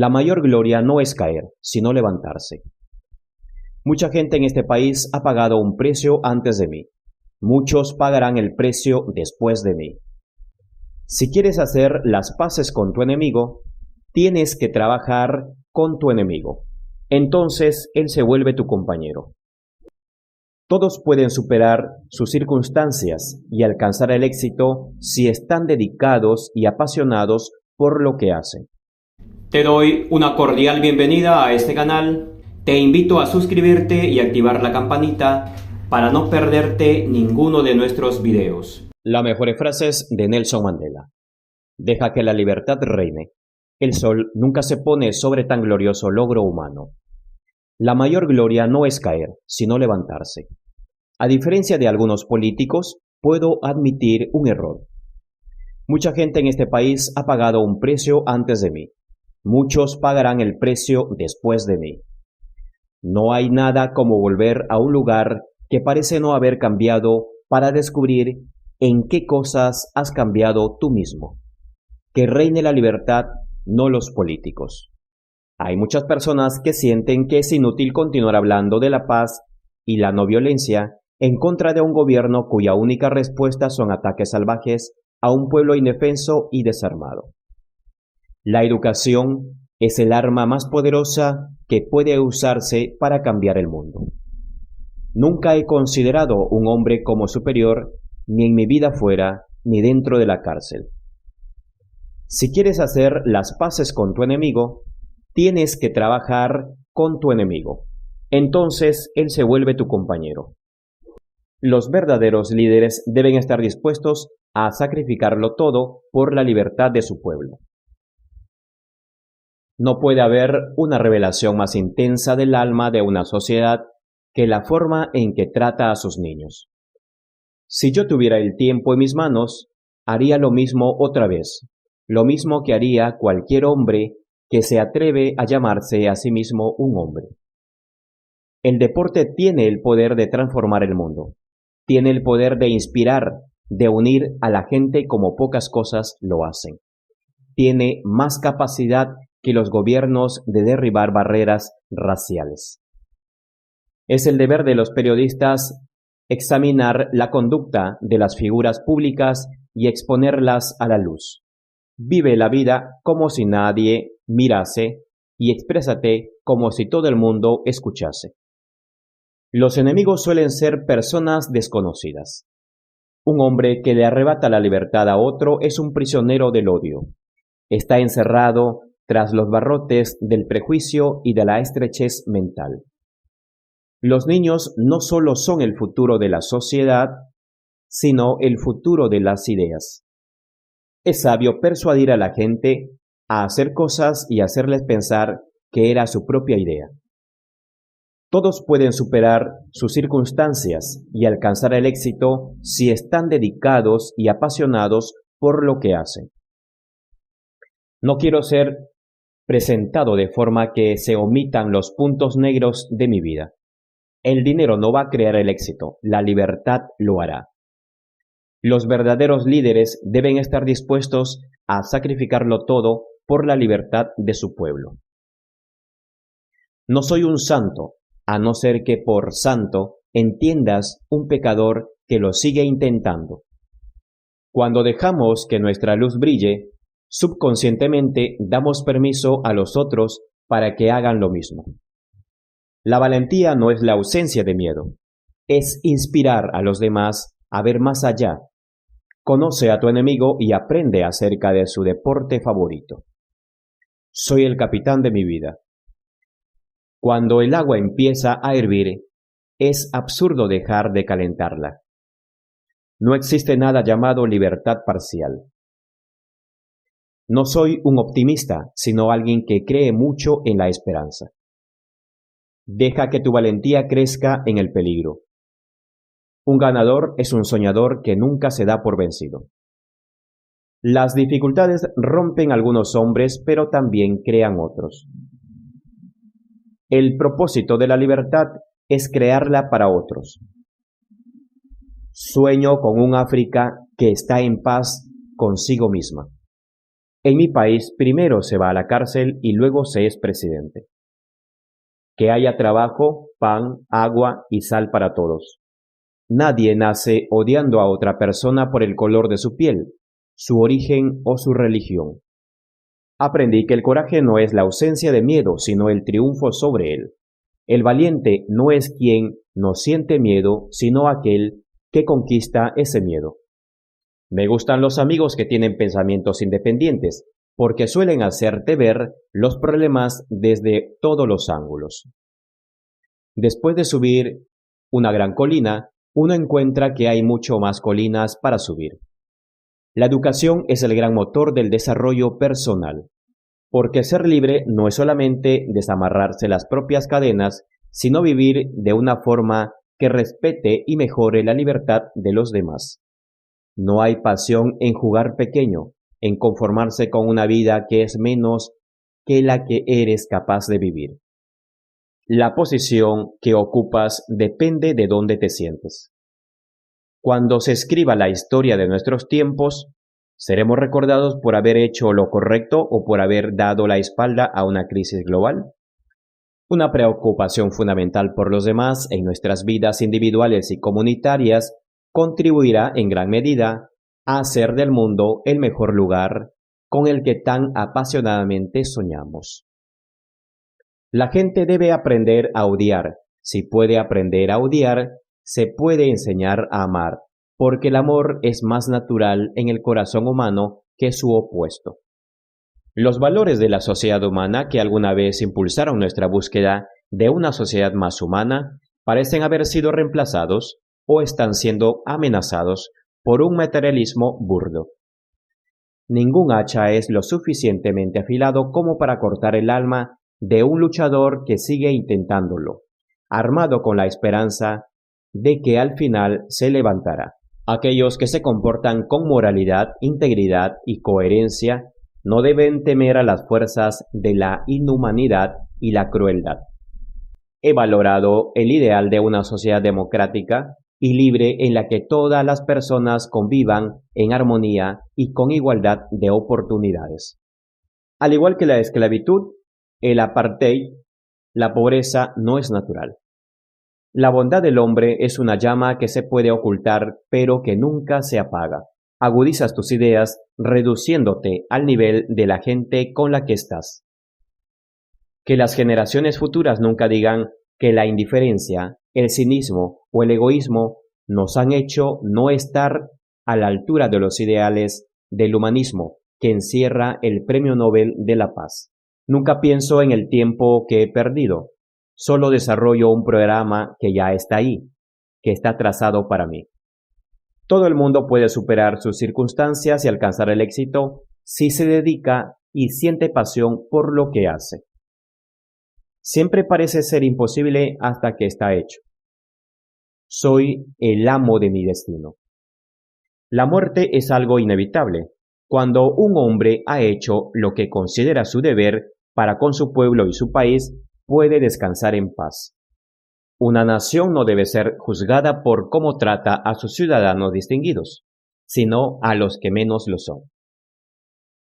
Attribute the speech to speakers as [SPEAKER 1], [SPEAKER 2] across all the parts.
[SPEAKER 1] La mayor gloria no es caer, sino levantarse. Mucha gente en este país ha pagado un precio antes de mí. Muchos pagarán el precio después de mí. Si quieres hacer las paces con tu enemigo, tienes que trabajar con tu enemigo. Entonces él se vuelve tu compañero. Todos pueden superar sus circunstancias y alcanzar el éxito si están dedicados y apasionados por lo que hacen.
[SPEAKER 2] Te doy una cordial bienvenida a este canal. Te invito a suscribirte y activar la campanita para no perderte ninguno de nuestros videos.
[SPEAKER 1] Las mejores frases de Nelson Mandela. Deja que la libertad reine. El sol nunca se pone sobre tan glorioso logro humano. La mayor gloria no es caer, sino levantarse. A diferencia de algunos políticos, puedo admitir un error. Mucha gente en este país ha pagado un precio antes de mí. Muchos pagarán el precio después de mí. No hay nada como volver a un lugar que parece no haber cambiado para descubrir en qué cosas has cambiado tú mismo. Que reine la libertad, no los políticos. Hay muchas personas que sienten que es inútil continuar hablando de la paz y la no violencia en contra de un gobierno cuya única respuesta son ataques salvajes a un pueblo indefenso y desarmado. La educación es el arma más poderosa que puede usarse para cambiar el mundo. Nunca he considerado un hombre como superior, ni en mi vida fuera, ni dentro de la cárcel. Si quieres hacer las paces con tu enemigo, tienes que trabajar con tu enemigo. Entonces él se vuelve tu compañero. Los verdaderos líderes deben estar dispuestos a sacrificarlo todo por la libertad de su pueblo. No puede haber una revelación más intensa del alma de una sociedad que la forma en que trata a sus niños. Si yo tuviera el tiempo en mis manos, haría lo mismo otra vez, lo mismo que haría cualquier hombre que se atreve a llamarse a sí mismo un hombre. El deporte tiene el poder de transformar el mundo, tiene el poder de inspirar, de unir a la gente como pocas cosas lo hacen. Tiene más capacidad que los gobiernos de derribar barreras raciales. Es el deber de los periodistas examinar la conducta de las figuras públicas y exponerlas a la luz. Vive la vida como si nadie mirase y exprésate como si todo el mundo escuchase. Los enemigos suelen ser personas desconocidas. Un hombre que le arrebata la libertad a otro es un prisionero del odio. Está encerrado tras los barrotes del prejuicio y de la estrechez mental. Los niños no solo son el futuro de la sociedad, sino el futuro de las ideas. Es sabio persuadir a la gente a hacer cosas y hacerles pensar que era su propia idea. Todos pueden superar sus circunstancias y alcanzar el éxito si están dedicados y apasionados por lo que hacen. No quiero ser presentado de forma que se omitan los puntos negros de mi vida. El dinero no va a crear el éxito, la libertad lo hará. Los verdaderos líderes deben estar dispuestos a sacrificarlo todo por la libertad de su pueblo. No soy un santo, a no ser que por santo entiendas un pecador que lo sigue intentando. Cuando dejamos que nuestra luz brille, subconscientemente damos permiso a los otros para que hagan lo mismo. La valentía no es la ausencia de miedo, es inspirar a los demás a ver más allá. Conoce a tu enemigo y aprende acerca de su deporte favorito. Soy el capitán de mi vida. Cuando el agua empieza a hervir, es absurdo dejar de calentarla. No existe nada llamado libertad parcial. No soy un optimista, sino alguien que cree mucho en la esperanza. Deja que tu valentía crezca en el peligro. Un ganador es un soñador que nunca se da por vencido. Las dificultades rompen algunos hombres, pero también crean otros. El propósito de la libertad es crearla para otros. Sueño con un África que está en paz consigo misma. En mi país primero se va a la cárcel y luego se es presidente. Que haya trabajo, pan, agua y sal para todos. Nadie nace odiando a otra persona por el color de su piel, su origen o su religión. Aprendí que el coraje no es la ausencia de miedo, sino el triunfo sobre él. El valiente no es quien no siente miedo, sino aquel que conquista ese miedo. Me gustan los amigos que tienen pensamientos independientes, porque suelen hacerte ver los problemas desde todos los ángulos. Después de subir una gran colina, uno encuentra que hay mucho más colinas para subir. La educación es el gran motor del desarrollo personal, porque ser libre no es solamente desamarrarse las propias cadenas, sino vivir de una forma que respete y mejore la libertad de los demás. No hay pasión en jugar pequeño, en conformarse con una vida que es menos que la que eres capaz de vivir. La posición que ocupas depende de dónde te sientes. Cuando se escriba la historia de nuestros tiempos, ¿seremos recordados por haber hecho lo correcto o por haber dado la espalda a una crisis global? Una preocupación fundamental por los demás en nuestras vidas individuales y comunitarias contribuirá en gran medida a hacer del mundo el mejor lugar con el que tan apasionadamente soñamos. La gente debe aprender a odiar. Si puede aprender a odiar, se puede enseñar a amar, porque el amor es más natural en el corazón humano que su opuesto. Los valores de la sociedad humana que alguna vez impulsaron nuestra búsqueda de una sociedad más humana parecen haber sido reemplazados o están siendo amenazados por un materialismo burdo. Ningún hacha es lo suficientemente afilado como para cortar el alma de un luchador que sigue intentándolo, armado con la esperanza de que al final se levantará. Aquellos que se comportan con moralidad, integridad y coherencia no deben temer a las fuerzas de la inhumanidad y la crueldad. He valorado el ideal de una sociedad democrática y libre en la que todas las personas convivan en armonía y con igualdad de oportunidades. Al igual que la esclavitud, el apartheid, la pobreza no es natural. La bondad del hombre es una llama que se puede ocultar, pero que nunca se apaga. Agudizas tus ideas reduciéndote al nivel de la gente con la que estás. Que las generaciones futuras nunca digan que la indiferencia, el cinismo o el egoísmo nos han hecho no estar a la altura de los ideales del humanismo que encierra el Premio Nobel de la Paz. Nunca pienso en el tiempo que he perdido. Solo desarrollo un programa que ya está ahí, que está trazado para mí. Todo el mundo puede superar sus circunstancias y alcanzar el éxito si se dedica y siente pasión por lo que hace. Siempre parece ser imposible hasta que está hecho. Soy el amo de mi destino. La muerte es algo inevitable. Cuando un hombre ha hecho lo que considera su deber para con su pueblo y su país, puede descansar en paz. Una nación no debe ser juzgada por cómo trata a sus ciudadanos distinguidos, sino a los que menos lo son.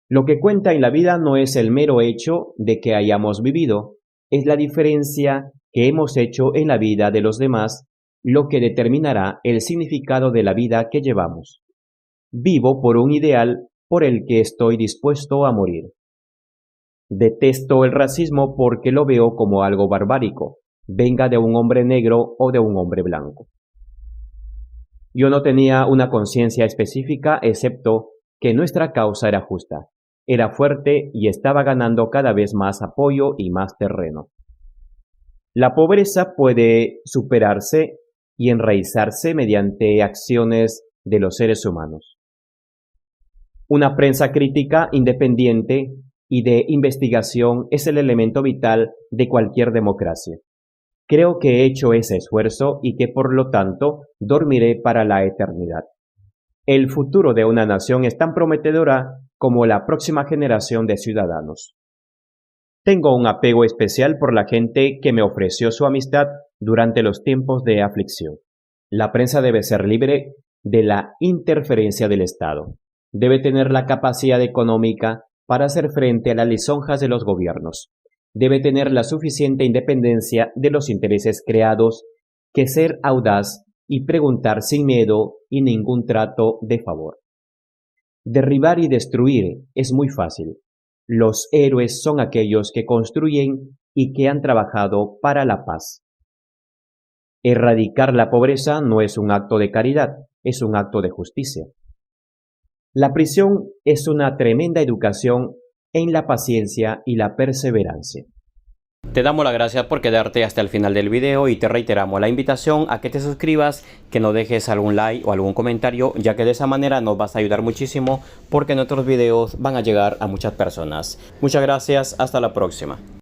[SPEAKER 1] Lo que cuenta en la vida no es el mero hecho de que hayamos vivido, es la diferencia que hemos hecho en la vida de los demás lo que determinará el significado de la vida que llevamos. Vivo por un ideal por el que estoy dispuesto a morir. Detesto el racismo porque lo veo como algo barbárico, venga de un hombre negro o de un hombre blanco. Yo no tenía una conciencia específica excepto que nuestra causa era justa, era fuerte y estaba ganando cada vez más apoyo y más terreno. La pobreza puede superarse y enraizarse mediante acciones de los seres humanos. Una prensa crítica, independiente y de investigación es el elemento vital de cualquier democracia. Creo que he hecho ese esfuerzo y que por lo tanto dormiré para la eternidad. El futuro de una nación es tan prometedora como la próxima generación de ciudadanos. Tengo un apego especial por la gente que me ofreció su amistad durante los tiempos de aflicción. La prensa debe ser libre de la interferencia del Estado. Debe tener la capacidad económica para hacer frente a las lisonjas de los gobiernos. Debe tener la suficiente independencia de los intereses creados que ser audaz y preguntar sin miedo y ningún trato de favor. Derribar y destruir es muy fácil. Los héroes son aquellos que construyen y que han trabajado para la paz. Erradicar la pobreza no es un acto de caridad, es un acto de justicia. La prisión es una tremenda educación en la paciencia y la perseverancia.
[SPEAKER 2] Te damos las gracias por quedarte hasta el final del video y te reiteramos la invitación a que te suscribas, que nos dejes algún like o algún comentario, ya que de esa manera nos vas a ayudar muchísimo porque nuestros videos van a llegar a muchas personas. Muchas gracias, hasta la próxima.